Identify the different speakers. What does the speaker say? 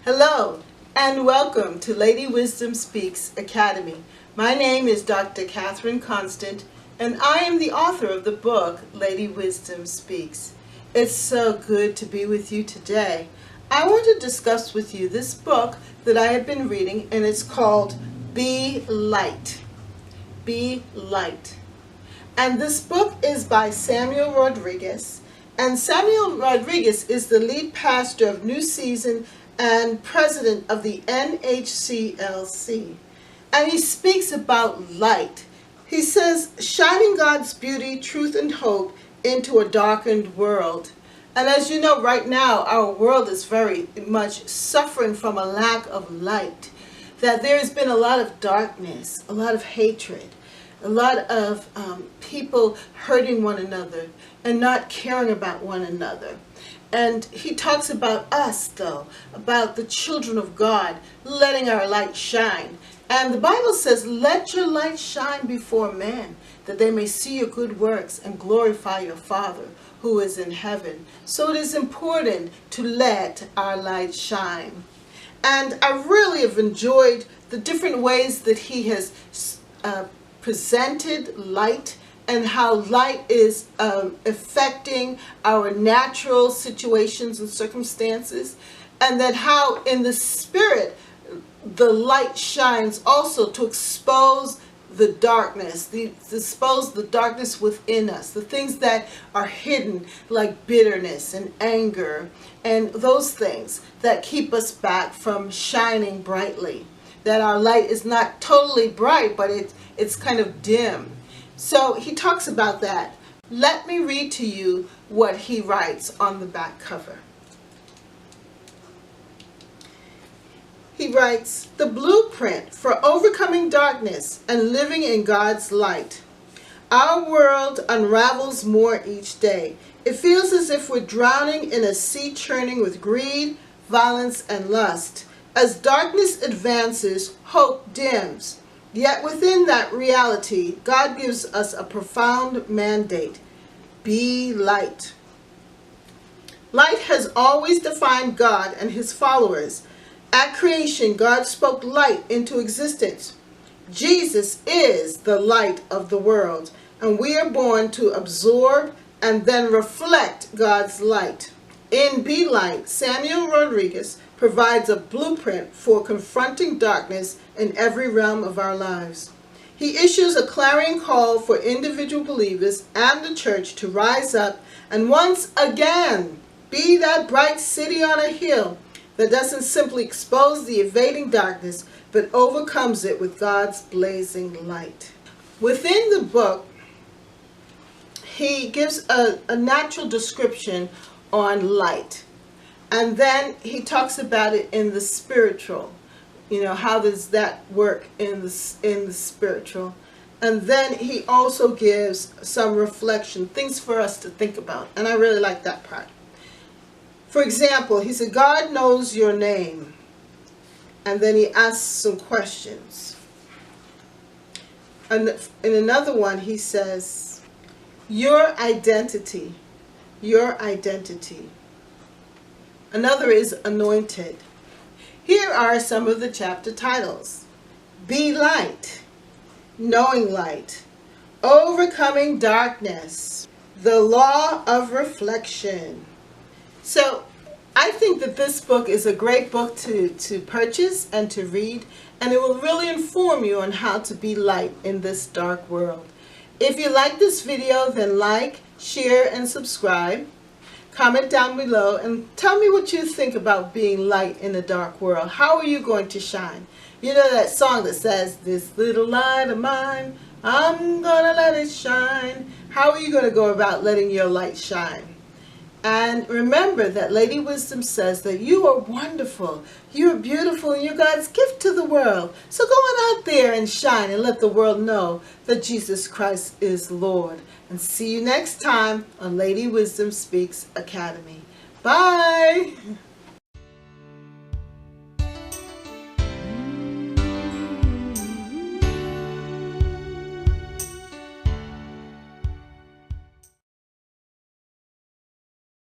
Speaker 1: Hello and welcome to Lady Wisdom Speaks Academy. My name is Dr. Catherine Constant and I am the author of the book Lady Wisdom Speaks. It's so good to be with you today. I want to discuss with you this book that I have been reading, and it's called Be Light. Be Light. And this book is by Samuel Rodriguez. And Samuel Rodriguez is the lead pastor of New Season and president of the NHCLC. And he speaks about light. He says, shining God's beauty, truth, and hope into a darkened world. And as you know, right now, our world is very much suffering from a lack of light. That there has been a lot of darkness, a lot of hatred, a lot of people hurting one another and not caring about one another. And he talks about us, though, about the children of God, letting our light shine. And the Bible says, let your light shine before men, that they may see your good works and glorify your Father who is in heaven. So it is important to let our light shine. And I really have enjoyed the different ways that he has presented light and how light is affecting our natural situations and circumstances, and that how in the spirit the light shines also to expose the darkness, expose the darkness within us, the things that are hidden like bitterness and anger and those things that keep us back from shining brightly. That our light is not totally bright, but it's kind of dim. So he talks about that. Let me read to you what he writes on the back cover. He writes, the blueprint for overcoming darkness and living in God's light. Our world unravels more each day. It feels as if we're drowning in a sea churning with greed, violence, and lust. As darkness advances, hope dims. Yet within that reality, God gives us a profound mandate. Be light. Light has always defined God and his followers. At creation, God spoke light into existence. Jesus is the light of the world, and we are born to absorb and then reflect God's light. In Be Light, Samuel Rodriguez provides a blueprint for confronting darkness in every realm of our lives. He issues a clarion call for individual believers and the church to rise up and once again be that bright city on a hill that doesn't simply expose the invading darkness, but overcomes it with God's blazing light. Within the book, he gives a natural description on light. And then he talks about it in the spiritual. You know, how does that work in the spiritual? And then he also gives some reflection, things for us to think about. And I really like that part. For example, he said, God knows your name. And then he asks some questions. And in another one, he says, your identity. Your identity. Another is anointed. Here are some of the chapter titles. Be Light, Knowing Light, Overcoming Darkness, The Law of Reflection. So I think that this book is a great book to purchase and to read, and it will really inform you on how to be light in this dark world. If you like this video, then like, share, and subscribe. Comment down below and tell me what you think about being light in a dark world. How are you going to shine? You know that song that says, this little light of mine, I'm gonna let it shine. How are you going to go about letting your light shine? And remember that Lady Wisdom says that you are wonderful, you're beautiful, and you're God's gift to the world. So go on out there and shine and let the world know that Jesus Christ is Lord. And see you next time on Lady Wisdom Speaks Academy. Bye!